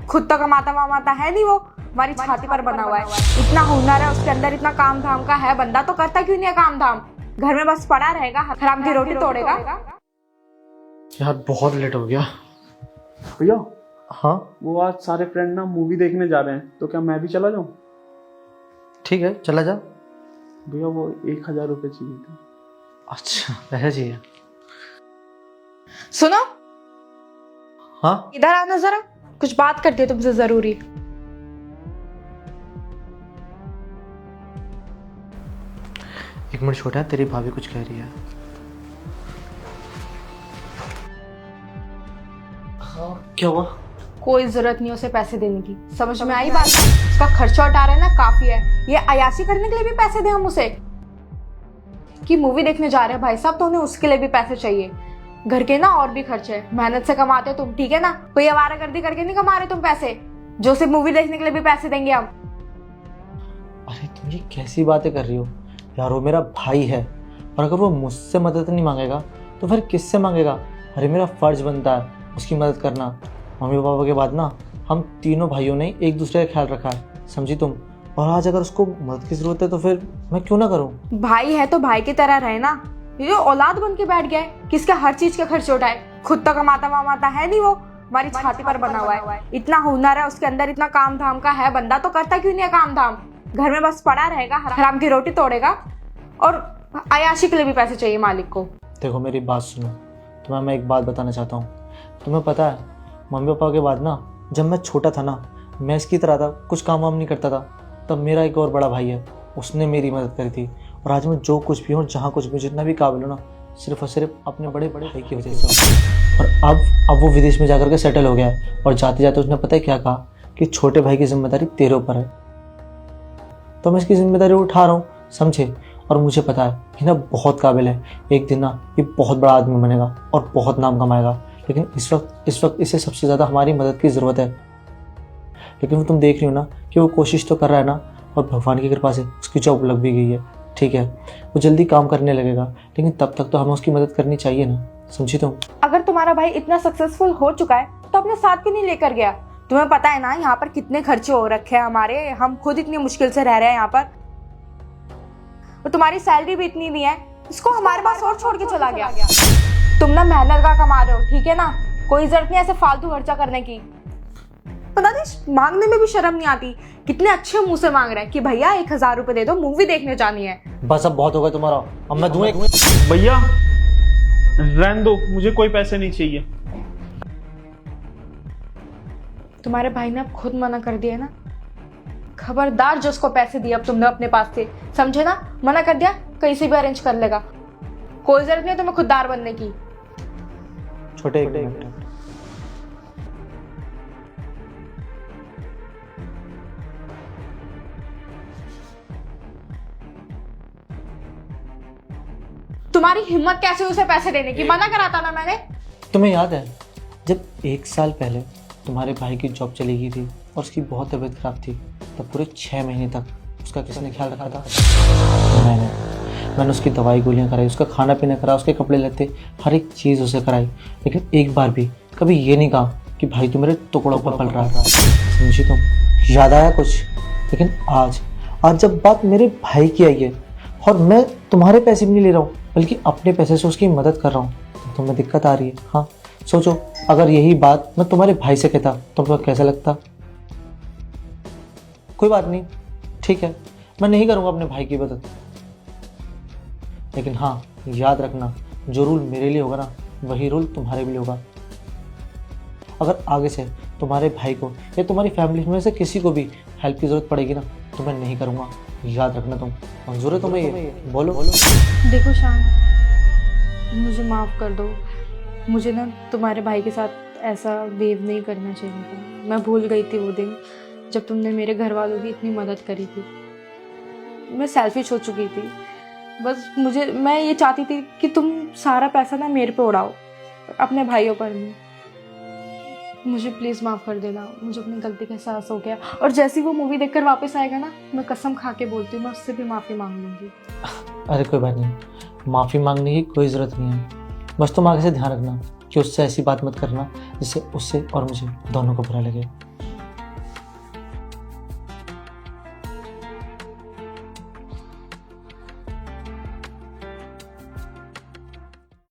खुद तो कमाता वमाता है नहीं, वो हमारी छाती पर बना हुआ है। इतना हुनर है उसके अंदर, इतना काम धाम का है बंदा, तो करता क्यों नहीं है काम धाम? घर में बस पड़ा रहेगा, हराम की रोटी तोड़ेगा। यार बहुत लेट हो गया। भैया हाँ वो आज सारे फ्रेंड ना मूवी देखने जा रहे हैं, तो क्या मैं भी चला जाऊं? ठीक है, चला जा। भैया वो 1000 रुपये चाहिए थे। अच्छा, पैसे चाहिए? सुनो, हाँ इधर आना जरा, कुछ बात करती है तुमसे जरूरी। एक मिनट छोटा, तेरी भाभी कुछ कह रही है। हाँ क्या हुआ? कोई जरूरत नहीं उसे पैसे देने की, समझ में आई बात? उसका खर्चा उठा रहे ना, काफी है। ये अयाशी करने के लिए भी पैसे दे हम उसे? कि मूवी देखने जा रहे हैं भाई साहब, तो उन्हें उसके लिए भी पैसे चाहिए। घर के ना और भी खर्चे है, मेहनत से कमाते हो तुम, ठीक है ना? कोई आवारागर्दी करके नहीं कमा रहे तुम पैसे, जो सिर्फ मूवी देखने के लिए भी पैसे देंगे हम। अरे तुम ये कैसी बातें कर रही हो यार? वो मेरा भाई है, और अगर वो मुझसे मदद नहीं मांगेगा तो फिर किससे मांगेगा? अरे मेरा फर्ज बनता है उसकी मदद करना। मम्मी पापा के बाद ना हम तीनों भाइयों ने एक दूसरे का ख्याल रखा है, समझी तुम? और आज अगर उसको मदद की जरूरत है तो फिर मैं क्यों ना करूं? भाई है तो भाई की तरह रहे ना। ये औलाद बन के बैठ गया है, किसका हर चीज के खर्चे उठाए। खुद तो कमाता वमाता है नहीं, वो हमारी छाती पर बना हुआ है। इतना हुनर है उसके अंदर, इतना काम धाम का है बंदा, तो करता क्यों नहीं है काम धाम? घर में बस पड़ा रहेगा, हराम की रोटी तोड़ेगा, और अयाशी के लिए भी पैसे चाहिए मालिक को। देखो मेरी बात सुनो, तुम्हें मैं एक बात बताना चाहता हूँ। तुम्हें पता है मम्मी पापा के बाद ना, जब मैं छोटा था ना, मैं इसकी तरह था, कुछ काम वाम नहीं करता था, तब मेरा एक और बड़ा भाई है, उसने मेरी मदद करी थी। और आज मैं जो कुछ भी हूँ, जहाँ कुछ भी, जितना भी काबिल हूँ ना, सिर्फ और सिर्फ अपने बड़े बड़े भाई की वजह से। और अब वो विदेश में जाकर के सेटल हो गया है, और जाते जाते उसने पता है क्या कहा कि छोटे भाई की जिम्मेदारी तेरे ऊपर है। तो मैं इसकी जिम्मेदारी उठा रहा हूँ, समझे? और मुझे पता है कि ना बहुत काबिल है, एक दिन ना ये बहुत बड़ा आदमी बनेगा और बहुत नाम कमाएगा। लेकिन इस वक्त इसे सबसे ज़्यादा हमारी मदद की ज़रूरत है। लेकिन वो तुम देख रही हो ना कि वो कोशिश तो कर रहा है ना, और भगवान की कृपा से उसकी जॉब लग भी गई है, ठीक है? वो जल्दी काम करने लगेगा, लेकिन तब तक तो हमें उसकी मदद करनी चाहिए ना, समझी तुम? अगर तुम्हारा भाई इतना सक्सेसफुल हो चुका है तो अपने साथ क्यों नहीं लेकर गया? तुम्हें पता है ना यहाँ पर कितने खर्चे हो रखे हैं हमारे, हम खुद इतनी मुश्किल से रह रहे हैं यहाँ पर, और तुम्हारी सैलरी भी इतनी नहीं है, इसको हमारे पास और छोड़ के चला गया। तुम ना मेहनत का कमा रहे हो, ठीक है ना? कोई जरूरत नहीं ऐसे फालतू खर्चा करने की। पता नहीं मांगने में भी शर्म नहीं आती, कितने अच्छे मुंह से मांग रहे हैं कि भैया 1000 रुपए दे दो, मूवी देखने जानी है। बस अब बहुत हो गया तुम्हारा, अब मैं दूं एक? भैया रहने दो, मुझे कोई पैसे नहीं चाहिए। तुम्हारे भाई ने अब खुद मना कर दिया ना, खबरदार जो उसको पैसे दिए अब तुमने अपने पास से, समझे ना? मना कर दिया, कहीं से भी अरेंज कर लेगा, कोई जरूरत नहीं है तुम्हें खुददार बनने की। छोटे एक मिनट। तुम्हारी हिम्मत कैसे उसे पैसे देने की? मना कराता ना मैंने। तुम्हें याद है जब 1 साल पहले तुम्हारे भाई की जॉब चली गई थी और उसकी बहुत तबीयत खराब थी, तब पूरे 6 महीने तक उसका किसने ख्याल रखा था? मैंने उसकी दवाई गोलियां कराई, उसका खाना पीना करा, उसके कपड़े लत्ते, हर एक चीज़ उसे कराई। लेकिन एक बार भी कभी ये नहीं कहा कि भाई तू मेरे टुकड़ों पर पल रहा था, समझी तुम? याद आया कुछ? लेकिन आज जब बात मेरे भाई की आई है, और मैं तुम्हारे पैसे भी नहीं ले रहा हूँ, बल्कि अपने पैसे से उसकी मदद कर रहा हूँ, तो तुम्हें दिक्कत आ रही है? हाँ सोचो, अगर यही बात मैं तुम्हारे भाई से कहता तो तुम्हें कैसा लगता? कोई बात नहीं, ठीक है, मैं नहीं करूँगा अपने भाई की मदद, लेकिन हाँ याद रखना, जो रूल मेरे लिए होगा ना, वही रूल तुम्हारे भी होगा। अगर आगे से तुम्हारे भाई को या तुम्हारी फैमिली में से किसी को भी हेल्प की ज़रूरत पड़ेगी ना, तो मैं नहीं करूँगा, याद रखना तुम। मंजूर है तुम्हें ये? बोलो। देखो शान, मुझे माफ़ कर दो, मुझे ना तुम्हारे भाई के साथ ऐसा बिहेव नहीं करना चाहिए था। मैं भूल गई थी वो दिन जब तुमने मेरे घर वालों की इतनी मदद करी थी। मैं सेल्फिश हो चुकी थी, बस मैं ये चाहती थी कि तुम सारा पैसा ना मेरे पे उड़ाओ, अपने भाइयों पर नहीं। मुझे प्लीज़ माफ़ कर देना, मुझे अपनी गलती का एहसास हो गया, और जैसी वो मूवी देखकर वापस आएगा ना, मैं कसम खा के बोलती हूँ मैं उससे भी माफ़ी मांग लूँगी। अरे कोई बात नहीं, माफ़ी मांगने की कोई ज़रूरत नहीं है, बस तुम आगे से ध्यान रखना कि उससे ऐसी बात मत करना जिससे उससे और मुझे दोनों को बुरा लगे।